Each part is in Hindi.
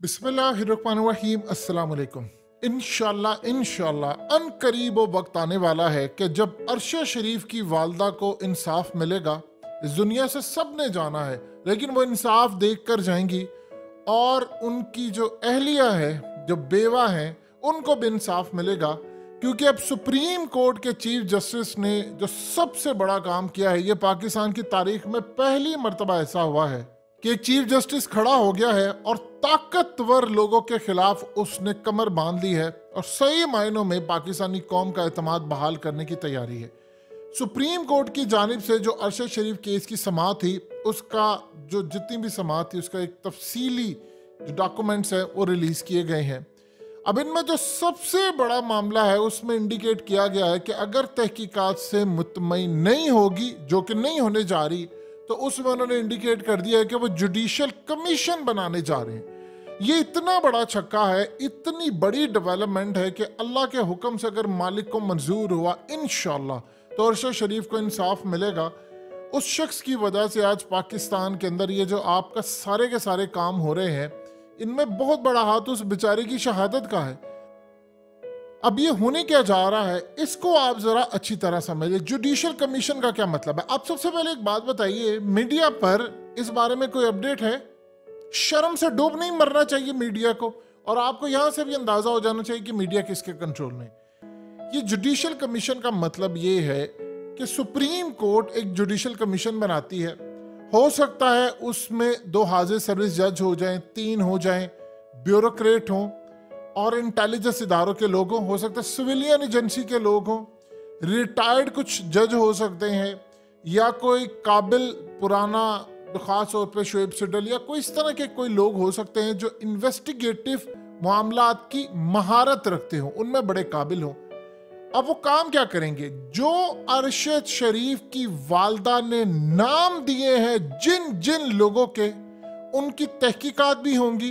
बिस्मिल्लाहिर्रहमानिर्रहीम अस्सलाम वालेकुम। इंशाल्लाह अनकरीब वो वक्त आने वाला है कि जब अरशद शरीफ की वालदा को इंसाफ मिलेगा। इस दुनिया से सब ने जाना है, लेकिन वो इंसाफ देख कर जाएंगी और उनकी जो अहलिया है, जो बेवा है, उनको भी इंसाफ मिलेगा। क्योंकि अब सुप्रीम कोर्ट के चीफ जस्टिस ने जो सबसे बड़ा काम किया है, ये पाकिस्तान की तारीख में पहली मर्तबा ऐसा हुआ है कि एक चीफ जस्टिस खड़ा हो गया है और ताकतवर लोगों के खिलाफ उसने कमर बांध ली है और सही मायनों में पाकिस्तानी कौम का एतमाद बहाल करने की तैयारी है। सुप्रीम कोर्ट की जानिब से जो अरशद शरीफ केस की समाअत थी, उसका जो जितनी भी समाअत थी, उसका एक तफसीली जो डॉक्यूमेंट्स है वो रिलीज किए गए हैं। अब इनमें जो सबसे बड़ा मामला है उसमें इंडिकेट किया गया है कि अगर तहकीकात से मुतमईन नहीं होगी, जो कि नहीं होने जा रही, तो उसमें उन्होंने इंडिकेट कर दिया है कि वो जुडिशल कमीशन बनाने जा रहे हैं। ये इतना बड़ा छक्का है, इतनी बड़ी डेवलपमेंट है कि अल्लाह के हुक्म से अगर मालिक को मंजूर हुआ इंशाल्लाह तो अरशद शरीफ को इंसाफ मिलेगा। उस शख्स की वजह से आज पाकिस्तान के अंदर ये जो आपका सारे के सारे काम हो रहे हैं, इनमें बहुत बड़ा हाथ उस बेचारे की शहादत का है। अब ये होने क्या जा रहा है, इसको आप जरा अच्छी तरह समझिए। जुडिशल कमीशन का क्या मतलब है? आप सबसे पहले एक बात बताइए, मीडिया पर इस बारे में कोई अपडेट है? शर्म से डूब नहीं मरना चाहिए मीडिया को, और आपको यहां से भी अंदाजा हो जाना चाहिए कि मीडिया किसके कंट्रोल में। ये जुडिशल कमीशन का मतलब ये है कि सुप्रीम कोर्ट एक जुडिशल कमीशन बनाती है। हो सकता है उसमें 2 हाजिर सर्विस जज हो जाएं, 3 हो जाएं, ब्यूरोक्रेट हों और इंटेलिजेंस इदारों के लोग हों, हो सकता है सिविलियन एजेंसी के लोग हों, रिटायर्ड कुछ जज हो सकते हैं, या कोई काबिल पुराना, खास तौर पे शोएब सिडल या कोई इस तरह के कोई लोग हो सकते हैं जो इन्वेस्टिगेटिव मामलात की महारत रखते हो, उनमें बड़े काबिल हों। अब वो काम क्या करेंगे? जो अरशद शरीफ की वालदा ने नाम दिए हैं जिन जिन लोगों के, उनकी तहकीकात भी होंगी।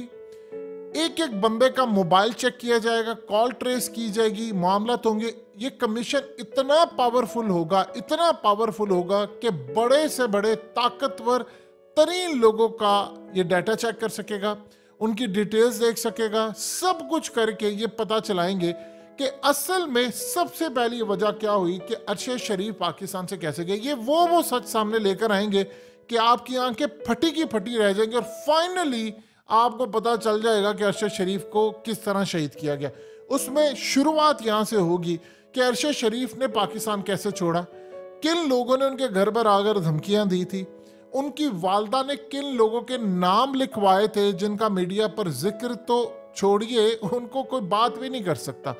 एक एक बंदे का मोबाइल चेक किया जाएगा, कॉल ट्रेस की जाएगी, मामलात होंगे। ये कमीशन इतना पावरफुल होगा, इतना पावरफुल होगा कि बड़े से बड़े ताकतवर तरीन लोगों का ये डाटा चेक कर सकेगा, उनकी डिटेल्स देख सकेगा। सब कुछ करके ये पता चलाएंगे कि असल में सबसे पहली वजह क्या हुई कि अरशद शरीफ पाकिस्तान से कैसे गए। ये वो सच सामने लेकर आएंगे कि आपकी आंखें फटी की फटी रह जाएंगी और फाइनली आपको पता चल जाएगा कि अरशद शरीफ को किस तरह शहीद किया गया। उसमें शुरुआत यहाँ से होगी कि अरशद शरीफ ने पाकिस्तान कैसे छोड़ा, किन लोगों ने उनके घर पर आकर धमकियां दी थी, उनकी वालदा ने किन लोगों के नाम लिखवाए थे जिनका मीडिया पर जिक्र तो छोड़िए, उनको कोई बात भी नहीं कर सकता।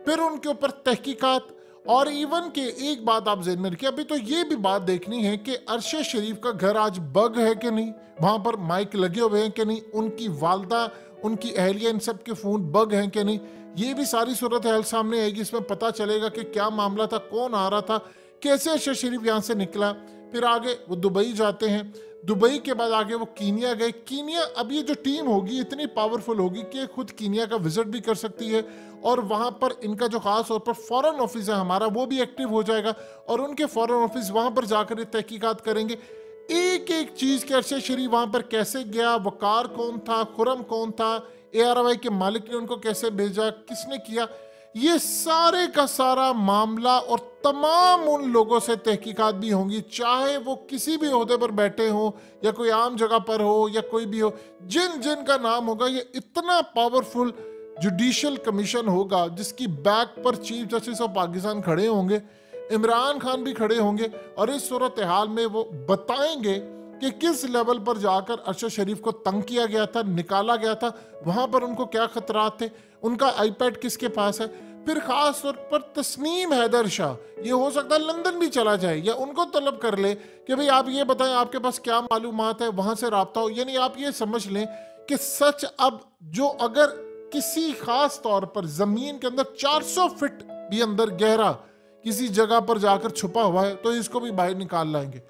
फिर उनके ऊपर तहकीकात, और इवन के एक बात आप ज़हन में रखिए, अभी तो ये भी बात देखनी है कि अरशद शरीफ का घर आज बग है कि नहीं, वहाँ पर माइक लगे हुए हैं कि नहीं, उनकी वालदा, उनकी अहलिया, इन सब के फ़ोन बग हैं कि नहीं। ये भी सारी सूरत हाल सामने आएगी, इसमें पता चलेगा कि क्या मामला था, कौन आ रहा था, कैसे अरशद शरीफ यहाँ से निकला। फिर आगे वो दुबई जाते हैं, दुबई के बाद आगे वो कीनिया गए। कीनिया, अब ये जो टीम होगी इतनी पावरफुल होगी कि खुद कीनिया का विजिट भी कर सकती है, और वहाँ पर इनका जो खास तौर पर फॉरेन ऑफिस है हमारा, वो भी एक्टिव हो जाएगा और उनके फॉरेन ऑफिस वहाँ पर जाकर ये तहकीकात करेंगे एक एक चीज़ के। अरशद शरीफ वहाँ पर कैसे गया, वकार कौन था, खुरम कौन था, ARY के मालिक ने उनको कैसे भेजा, किसने किया, ये सारे का सारा मामला और तमाम उन लोगों से तहकीकात भी होंगी, चाहे वो किसी भी ओहदे पर बैठे हो या कोई आम जगह पर हो या कोई भी हो, जिन जिन का नाम होगा। ये इतना पावरफुल जुडिशल कमीशन होगा जिसकी बैक पर चीफ जस्टिस ऑफ पाकिस्तान खड़े होंगे, इमरान खान भी खड़े होंगे, और इस सूरत हाल में वो बताएंगे कि किस लेवल पर जाकर अरशद शरीफ को तंग किया गया था, निकाला गया था, वहां पर उनको क्या खतरात थे, उनका आईपैड किसके पास है। फिर खास तौर पर तस्नीम हैदर शाह, ये हो सकता है लंदन भी चला जाए या उनको तलब कर ले कि भाई आप ये बताएं आपके पास क्या मालूमात है, वहां से राब्ता हो। यानी आप ये समझ लें कि सच अब जो अगर किसी खास तौर पर जमीन के अंदर 400 फीट भी अंदर गहरा किसी जगह पर जाकर छुपा हुआ है तो इसको भी बाहर निकाल लाएंगे।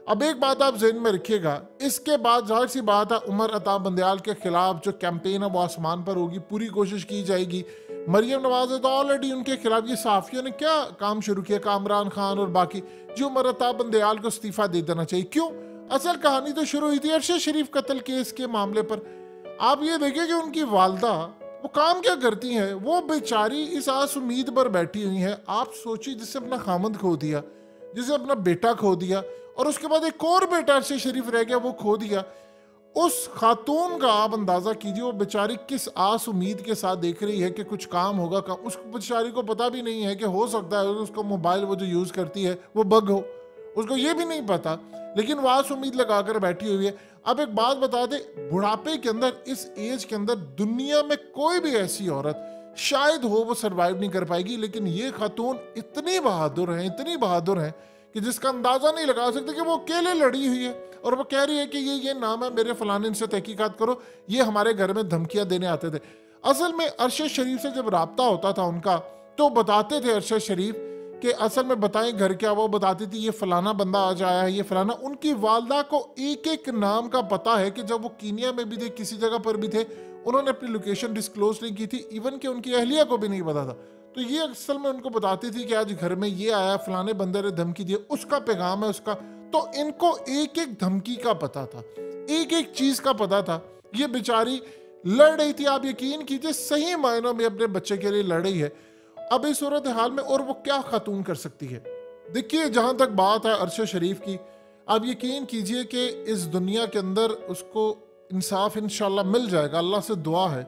अब एक बात आप ज़हन में रखिएगा, इसके बाद जाहिर सी बात है उमर अता बंदयाल के खिलाफ जो कैंपेन है वो आसमान पर होगी, पूरी कोशिश की जाएगी। मरियम नवाज तो ऑलरेडी उनके खिलाफ, ये साफियों ने क्या काम शुरू किया, कामरान खान और बाकी, जो उमर अता बंदयाल को इस्तीफा दे देना चाहिए। क्यों? असल कहानी तो शुरू हुई थी अरशद शरीफ कत्ल केस के मामले पर। आप ये देखिए कि उनकी वालदा वो काम क्या करती हैं, वो बेचारी इस आस उम्मीद पर बैठी हुई हैं। आप सोचिए, जिससे अपना खामद खो दिया, जिसे अपना बेटा खो दिया, और उसके बाद एक और बेटा अरशद शरीफ रह गया, वो खो दिया। उस खातून का आप अंदाजा कीजिए वो बेचारी किस आस उम्मीद के साथ देख रही है कि कुछ काम होगा। उस बेचारी को पता भी नहीं है कि हो सकता है उसका मोबाइल वो जो यूज़ करती है वो बग हो, उसको ये भी नहीं पता, लेकिन वो आस उम्मीद लगाकर बैठी हुई है। अब एक बात बता दे, बुढ़ापे के अंदर, इस एज के अंदर दुनिया में कोई भी ऐसी औरत शायद हो वो सरवाइव नहीं कर पाएगी, लेकिन ये खातून इतनी बहादुर हैं कि जिसका अंदाजा नहीं लगा सकते कि वो अकेले लड़ी हुई है, और वो कह रही है कि ये नाम है मेरे, फलाने, इनसे तहकीकात करो, ये हमारे घर में धमकियां देने आते थे। असल में अरशद शरीफ से जब राब्ता होता था उनका, तो बताते थे अरशद शरीफ कि असल में बताएं घर क्या, वो बताती थी ये फलाना बंदा आज आया है, ये फलाना। उनकी वालदा को एक एक नाम का पता है कि जब वो कीनिया में भी थे, किसी जगह पर भी थे, उन्होंने अपनी लोकेशन डिस्क्लोज नहीं की थी, इवन कि उनकी अहलिया को भी नहीं पता था। तो ये असल में उनको बताती थी कि आज घर में ये आया, फलाने बंदे ने धमकी दी, उसका पैगाम है उसका। तो इनको एक एक धमकी का पता था, एक एक चीज का पता था। ये बेचारी लड़ रही थी, आप यकीन कीजिए सही मायनों में अपने बच्चे के लिए लड़ रही है। अब इस सूरत हाल में और वो क्या खातून कर सकती है। देखिए, जहां तक बात है अरशद शरीफ की, आप यकीन कीजिए कि इस दुनिया के अंदर उसको इंसाफ इंशाल्लाह मिल जाएगा, अल्लाह से दुआ है।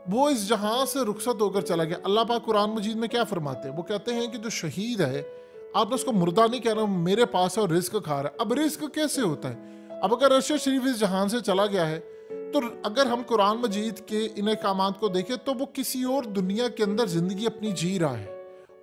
वो इस जहां से रुखसत होकर चला गया। अल्लाह पाक कुरान मजीद में क्या फरमाते हैं, वो कहते हैं कि जो शहीद है, आपने उसको मुर्दा नहीं कहना, मेरे पास है और रिस्क खा रहा है। अब रिस्क कैसे होता है? अब अगर अरशद शरीफ इस जहान से चला गया है, तो अगर हम कुरान मजीद के इन अहकामात को देखें तो वो किसी और दुनिया के अंदर जिंदगी अपनी जी रहा है,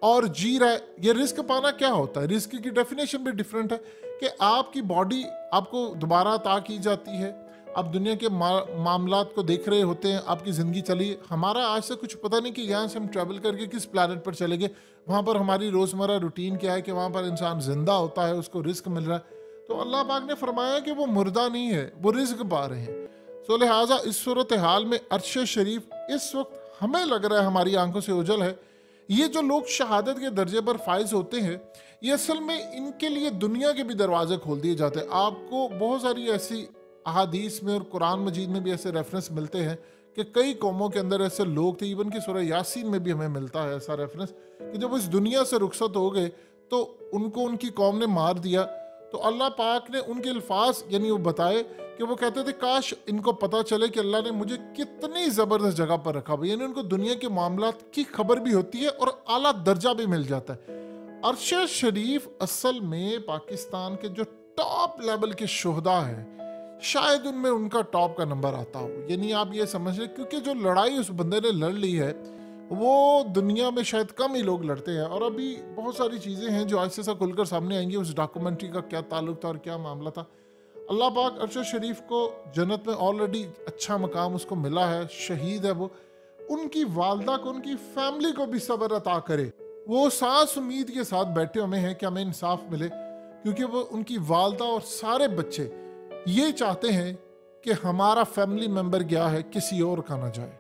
और जी रहा है। ये रिस्क पाना क्या होता है? रिस्क की डेफिनेशन भी डिफरेंट है कि आपकी बॉडी आपको दोबारा अता की जाती है, आप दुनिया के मामलात को देख रहे होते हैं, आपकी ज़िंदगी चली। हमारा आज से कुछ पता नहीं कि यहाँ से हम ट्रैवल करके किस प्लैनेट पर चले गए, वहाँ पर हमारी रोज़मर्रा रूटीन क्या है कि वहाँ पर इंसान जिंदा होता है, उसको रिस्क मिल रहा है। तो अल्लाह पाक ने फरमाया कि वो मुर्दा नहीं है, वो रिस्क पा रहे हैं। तो लिहाजा इस सूरत हाल में अरशद शरीफ इस वक्त हमें लग रहा है हमारी आंखों से ओझल है। ये जो लोग शहादत के दर्जे पर फाइज होते हैं, ये असल में इनके लिए दुनिया के भी दरवाजे खोल दिए जाते हैं। आपको बहुत सारी ऐसी अहादीस में और कुरान मजीद में भी ऐसे रेफरेंस मिलते हैं कि कई कौमों के अंदर ऐसे लोग थे, इवन कि सूरह यासीन में भी हमें मिलता है ऐसा रेफरेंस, कि जब इस दुनिया से रुखसत हो गए तो उनको उनकी कौम ने मार दिया। तो अल्लाह पाक ने उनके अल्फाज यानी वो बताए कि वो कहते थे काश इनको पता चले कि अल्लाह ने मुझे कितनी ज़बरदस्त जगह पर रखा हुआ, यानी उनको दुनिया के मामलात की खबर भी होती है और आला दर्जा भी मिल जाता है। अरशद शरीफ असल में पाकिस्तान के जो टॉप लेवल के शुहदा हैं, शायद उनमें उनका टॉप का नंबर आता हो। यानी आप ये समझ लें, क्योंकि जो लड़ाई उस बंदे ने लड़ ली है वो दुनिया में शायद कम ही लोग लड़ते हैं। और अभी बहुत सारी चीज़ें हैं जो आज से खुलकर सामने आएंगी, उस डॉक्यूमेंट्री का क्या ताल्लुक था और क्या मामला था। अल्लाह पाक अरशद शरीफ को जन्नत में ऑलरेडी अच्छा मकाम उसको मिला है, शहीद है वो। उनकी वालदा को, उनकी फैमिली को भी सब्र अता करे। वो सांस उम्मीद के साथ बैठे हुए हैं कि हमें इंसाफ मिले, क्योंकि वो उनकी वालदा और सारे बच्चे ये चाहते हैं कि हमारा फैमिली मेंबर गया है, किसी और का ना जाए।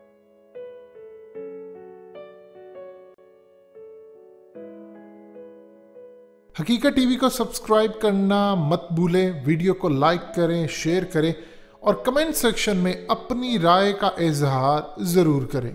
हकीकत टीवी को सब्सक्राइब करना मत भूलें, वीडियो को लाइक करें, शेयर करें और कमेंट सेक्शन में अपनी राय का इजहार ज़रूर करें।